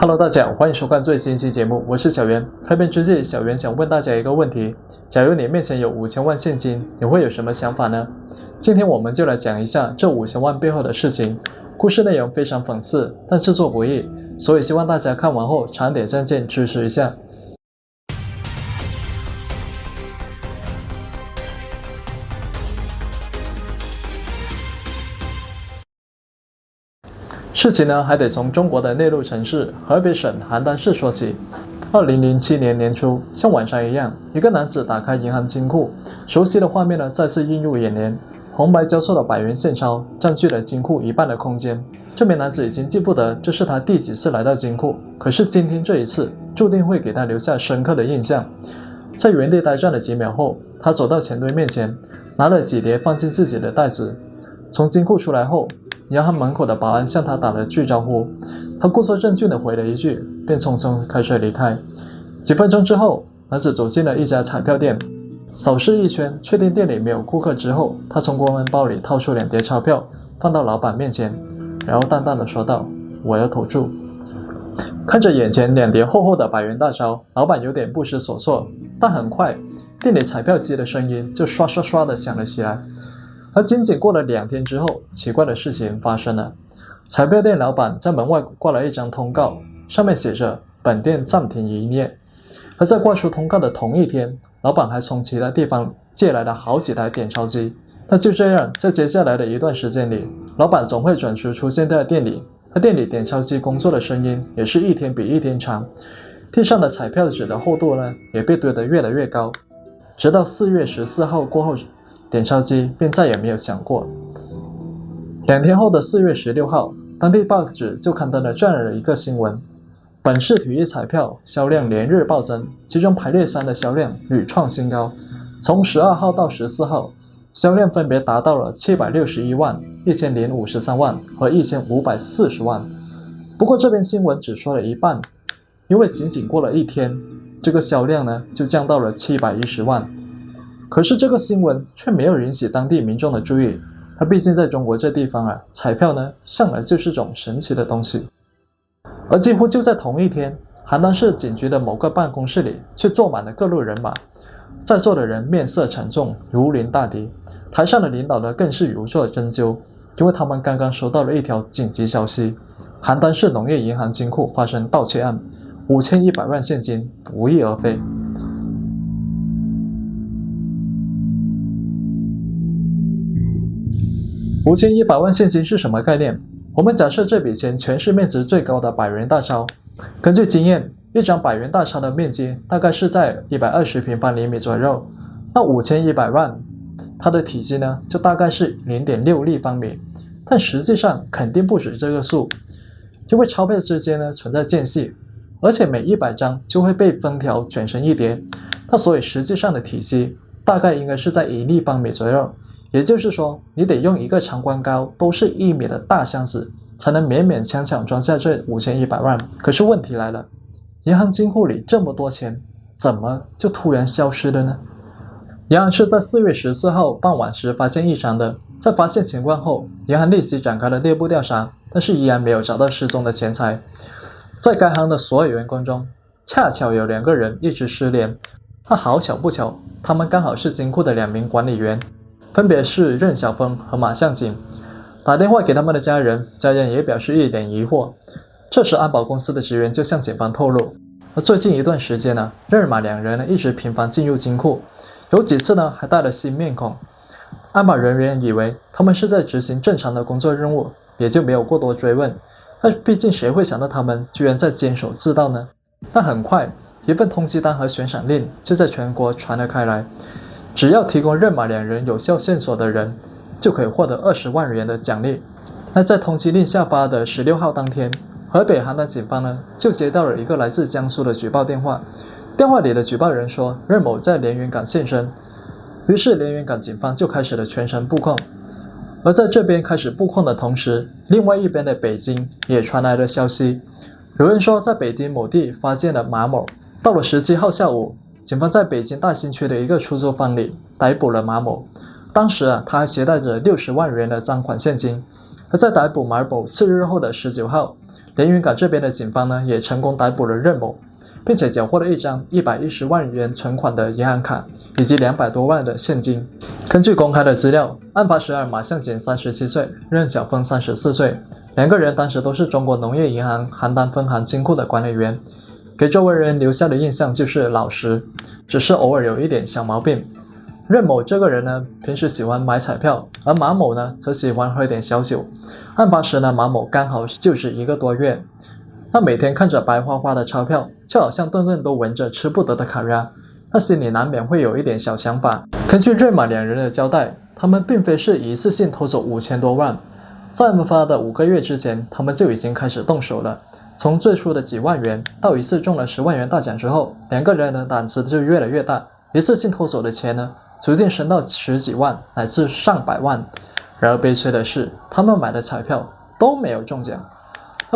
Hello， 大家好，欢迎收看最新一期节目，我是小袁。开片之际，小袁想问大家一个问题：假如你面前有5000万现金，你会有什么想法呢？今天我们就来讲一下这5000万背后的事情。故事内容非常讽刺，但制作不易，所以希望大家看完后长点赞键支持一下。事情呢，还得从中国的内陆城市河北省邯郸市说起。2007年年初，像晚上一样，一个男子打开银行金库，熟悉的画面呢再次映入眼帘。红白交错的100元现钞占据了金库一半的空间。这名男子已经记不得这是他第几次来到金库，可是今天这一次注定会给他留下深刻的印象。在原地呆站了几秒后，他走到钱堆面前，拿了几叠放进自己的袋子。从金库出来后，银行门口的保安向他打了句招呼，他故作镇静地回了一句，便匆匆开车离开。几分钟之后，男子走进了一家彩票店，扫视一圈，确定店里没有顾客之后，他从公文包里掏出2叠钞票，放到老板面前，然后淡淡地说道：“我要投注。”看着眼前2叠厚厚的100元大钞，老板有点不知所措，但很快，店里彩票机的声音就刷刷刷地响了起来。而仅仅过了2天之后，奇怪的事情发生了。彩票店老板在门外挂了一张通告，上面写着本店暂停营业。而在挂出通告的同一天，老板还从其他地方借来了好几台点钞机。那就这样，在接下来的一段时间里，老板总会准时出现在店里，而店里点钞机工作的声音也是一天比一天长。地上的彩票纸的厚度呢，也被堆得越来越高。直到4月14号过后，点钞机便再也没有响过。2天后的4月16号，当地报纸就刊登了这样的一个新闻：本市体育彩票销量连日暴增，其中排列3的销量屡创新高。从12号到14号，销量分别达到了761万、1053万和1540万。不过这篇新闻只说了一半，因为仅仅过了1天，这个销量呢就降到了710万。可是这个新闻却没有引起当地民众的注意，毕竟在中国这地方彩票呢向来就是种神奇的东西。而几乎就在同一天，邯郸市警局的某个办公室里却坐满了各路人马，在座的人面色沉重，如临大敌。台上的领导呢更是如坐针灸，因为他们刚刚收到了一条紧急消息：邯郸市农业银行金库发生盗窃案，5100万现金不翼而飞。5100万现金是什么概念？我们假设这笔钱全是面值最高的100元大钞。根据经验，一张100元大钞的面积大概是在120平方厘米左右，那5100万，它的体积呢就大概是 0.6 立方米。但实际上肯定不止这个数，因为钞票之间呢存在间隙，而且每100张就会被封条卷成一叠，那所以实际上的体积大概应该是在1立方米左右。也就是说，你得用一个长宽高都是1米的大箱子，才能勉勉强强装下这5100万。可是问题来了，银行金库里这么多钱，怎么就突然消失了呢？银行是在4月14号傍晚时发现异常的，在发现情况后，银行立即展开了内部调查，但是依然没有找到失踪的钱财。在该行的所有员工中，恰巧有2个人一直失联。那好巧不巧，他们刚好是金库的2名管理员，分别是任晓峰和马向景。打电话给他们的家人，家人也表示一脸疑惑。这时安保公司的职员就向警方透露，而最近一段时间呢，任马2人呢一直频繁进入金库，有几次呢还带了新面孔。安保人员以为他们是在执行正常的工作任务，也就没有过多追问。但毕竟谁会想到他们居然在监守自盗呢？但很快，一份通缉单和悬赏令就在全国传了开来。只要提供任马2人有效线索的人，就可以获得20万元的奖励。那在通缉令下发的16号当天，河北邯郸警方呢就接到了一个来自江苏的举报电话。电话里的举报人说任某在连云港现身，于是连云港警方就开始了全程布控。而在这边开始布控的同时，另外一边的北京也传来了消息，有人说在北京某地发现了马某。到了17号下午，警方在北京大兴区的一个出租房里逮捕了马某。当时他还携带着60万元的赃款现金。而在逮捕马某4日后的19号，连云港这边的警方呢，也成功逮捕了任某，并且缴获了一张110万元存款的银行卡，以及200多万的现金。根据公开的资料，案发时马向简37岁，任小峰34岁，两个人当时都是中国农业银行邯郸分行金库的管理员，给周围人留下的印象就是老实，只是偶尔有一点小毛病。任某这个人呢，平时喜欢买彩票，而马某呢，则喜欢喝点小酒。案发时呢，马某刚好就是1个多月，他每天看着白花花的钞票，就好像顿顿都闻着吃不得的烤鸭，他心里难免会有一点小想法。根据任马两人的交代，他们并非是一次性偷走5000多万，在案发的5个月之前，他们就已经开始动手了。从最初的几万元到一次中了10万元大奖之后，两个人的胆子就越来越大，一次性偷走的钱呢，逐渐升到10几万乃至上百万。然而悲催的是，他们买的彩票都没有中奖。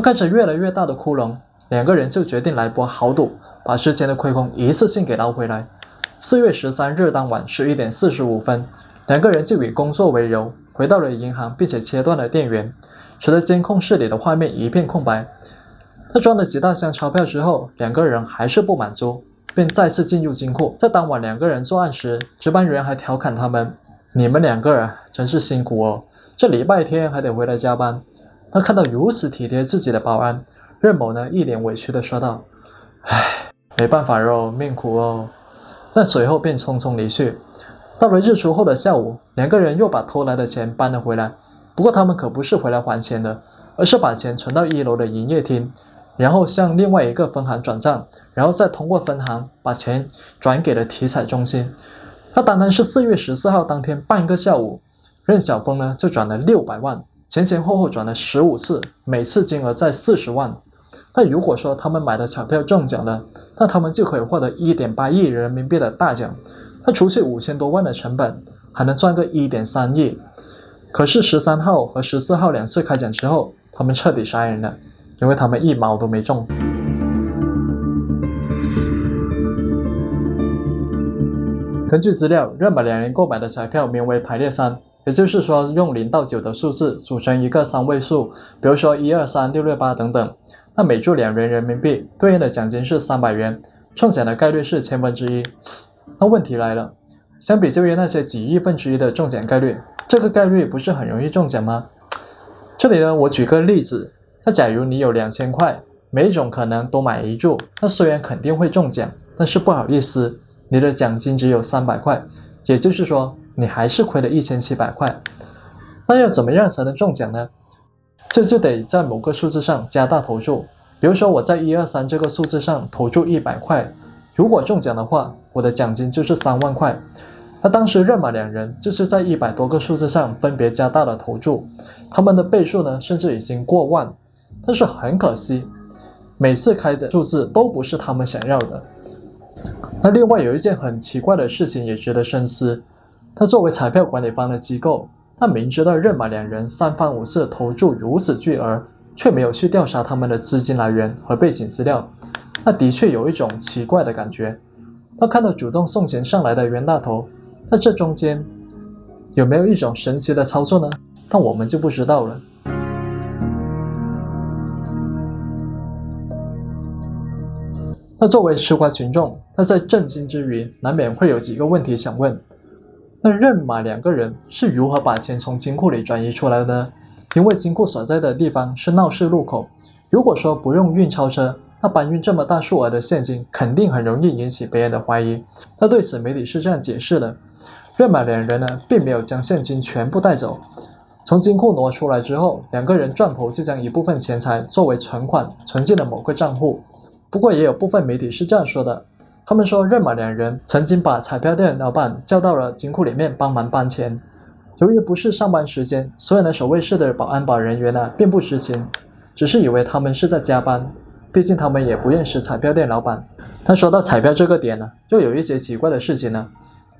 看着越来越大的窟窿，两个人就决定来波豪赌，把之前的亏空一次性给捞回来。4月13日当晚11点45分，两个人就以工作为由回到了银行，并且切断了电源，使得监控室里的画面一片空白。他装了几大箱钞票之后，两个人还是不满足，便再次进入金库。在当晚两个人作案时，值班员还调侃他们：“你们两个人真是辛苦哦，这礼拜天还得回来加班。”他看到如此体贴自己的保安，任某呢一脸委屈地说道：“唉，没办法哦，命苦哦。”但随后便匆匆离去。到了日出后的下午，两个人又把偷来的钱搬了回来，不过他们可不是回来还钱的，而是把钱存到1楼的营业厅，然后向另外一个分行转账，然后再通过分行把钱转给了体彩中心。那单单是4月14号当天半个下午，任小峰呢就转了600万，前前后后转了15次，每次金额在40万。但如果说他们买的彩票中奖了，那他们就可以获得1.8亿人民币的大奖，那除去5000多万的成本，还能赚个1.3亿。可是13号和14号2次开奖之后，他们彻底杀人了，因为他们1毛都没中。根据资料，任马两人购买的彩票名为排列3，也就是说用0到9的数字组成一个3位数，比如说1236668等等。那每注2元人民币，对应的奖金是300元，中奖的概率是1/1000。那问题来了，相比就业那些几亿分之一的中奖概率，这个概率不是很容易中奖吗？这里呢，我举个例子，那假如你有2000块，每一种可能都买1注，那虽然肯定会中奖，但是不好意思，你的奖金只有300块，也就是说你还是亏了1700块。那要怎么样才能中奖呢？这就得在某个数字上加大投注，比如说我在123这个数字上投注100块，如果中奖的话，我的奖金就是3万块。那当时任马两人就是在100多个数字上分别加大了投注，他们的倍数呢甚至已经过万，但是很可惜，每次开的数字都不是他们想要的。那另外有一件很奇怪的事情也值得深思，他作为彩票管理方的机构，他明知道任马两人3番5次投注如此巨额，却没有去调查他们的资金来源和背景资料，那的确有一种奇怪的感觉。他看到主动送钱上来的袁大头，那这中间有没有一种神奇的操作呢？但我们就不知道了。那作为吃瓜群众，他在震惊之余，难免会有几个问题想问。那任马两个人是如何把钱从金库里转移出来的呢？因为金库所在的地方是闹市路口，如果说不用运钞车，那搬运这么大数额的现金肯定很容易引起别人的怀疑。那对此媒体是这样解释的：任马两人呢并没有将现金全部带走，从金库挪出来之后，两个人转头就将一部分钱财作为存款存进了某个账户。不过也有部分媒体是这样说的，他们说任马两人曾经把彩票店老板叫到了金库里面帮忙搬钱，由于不是上班时间，所以呢守卫室的安保人员呢并不知情，只是以为他们是在加班，毕竟他们也不认识彩票店老板。但说到彩票这个点呢，又有一些奇怪的事情呢。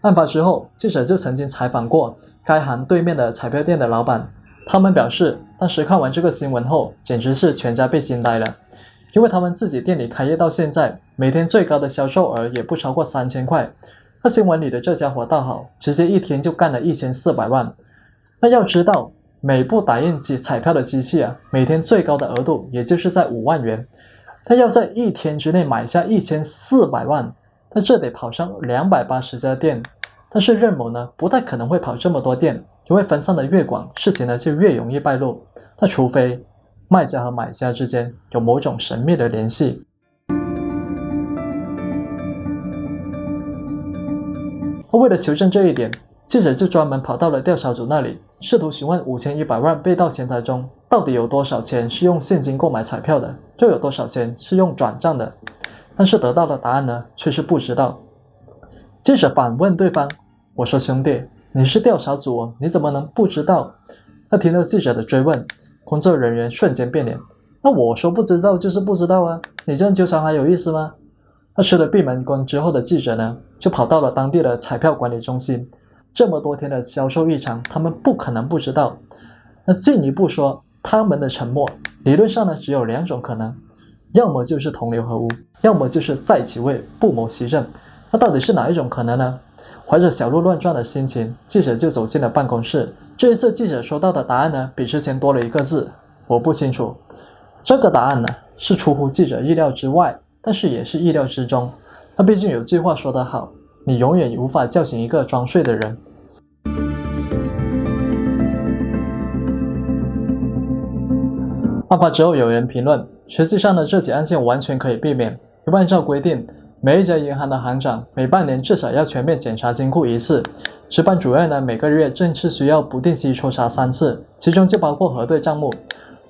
案发之后，记者就曾经采访过该行对面的彩票店的老板，他们表示当时看完这个新闻后，简直是全家被惊呆了。因为他们自己店里开业到现在，每天最高的销售额也不超过3000块。那新闻里的这家伙倒好，直接一天就干了1400万。那要知道，每部打印机彩票的机器啊，每天最高的额度也就是在5万元。他要在1天之内买下1400万，他这得跑上280家店。但是任某呢，不太可能会跑这么多店，因为分散的越广，事情呢就越容易败露。那除非卖家和买家之间有某种神秘的联系。为了求证这一点，记者就专门跑到了调查组那里，试图询问5100万被盗钱财中到底有多少钱是用现金购买彩票的，又有多少钱是用转账的。但是得到的答案呢，却是不知道。记者反问对方，我说兄弟，你是调查组，你怎么能不知道？他听到记者的追问，工作人员瞬间变脸，那我说不知道就是不知道啊，你这样纠缠还有意思吗？那吃了闭门羹之后的记者呢，就跑到了当地的彩票管理中心。这么多天的销售异常，他们不可能不知道。那进一步说，他们的沉默理论上呢只有2种可能，要么就是同流合污，要么就是在其位不谋其政。那到底是哪一种可能呢？怀着小鹿乱撞的心情，记者就走进了办公室。这一次记者收到的答案呢，比之前多了一个字，我不清楚。这个答案呢，是出乎记者意料之外，但是也是意料之中。那毕竟有句话说得好，你永远无法叫醒一个装睡的人。案发之后有人评论，实际上呢，这起案件完全可以避免，因为按照规定，每一家银行的行长每半年至少要全面检查金库1次，值班主任呢每个月正是需要不定期抽查3次，其中就包括核对账目。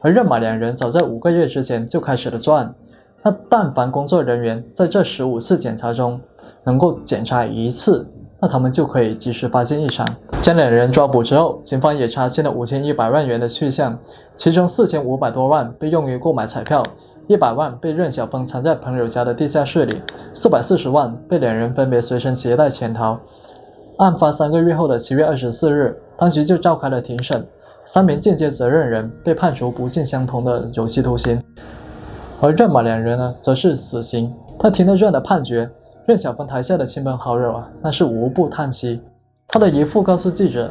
而任马2人早在5个月之前就开始了作案，那但凡工作人员在这15次检查中能够检查1次，那他们就可以及时发现异常。将2人抓捕之后，警方也查清了5100万元的去向，其中4500多万被用于购买彩票，100万被任小峰藏在朋友家的地下室里，440万被2人分别随身携带潜逃。案发3个月后的7月24日，当局就召开了庭审，3名间接责任人被判处不尽相同的有期徒刑，而任马2人呢，则是死刑。他听到这样的判决，任小峰台下的亲朋好友啊，那是无不叹息。他的姨父告诉记者，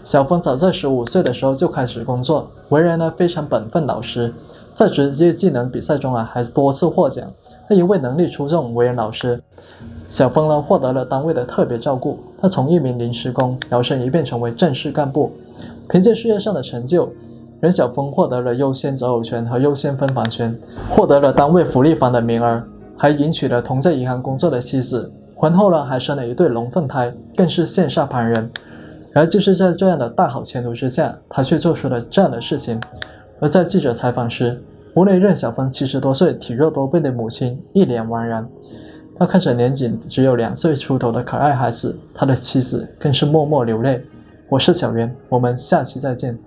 小峰早在15岁的时候就开始工作，为人呢非常本分老实，在职业技能比赛中啊还多次获奖。他因为能力出众，为人老实。小峰呢获得了单位的特别照顾，他从一名临时工摇身一变成为正式干部。凭借事业上的成就，任小峰获得了优先择偶权和优先分房权，获得了单位福利房的名额，还迎娶了同在银行工作的妻子。婚后呢，还生了一对龙凤胎，更是羡煞旁人。然而就是在这样的大好前途之下，他却做出了这样的事情。而在记者采访时，屋内任小峰70多岁、体弱多病的母亲一脸茫然。他看着年仅只有2岁出头的可爱孩子，他的妻子更是默默流泪。我是小袁，我们下期再见。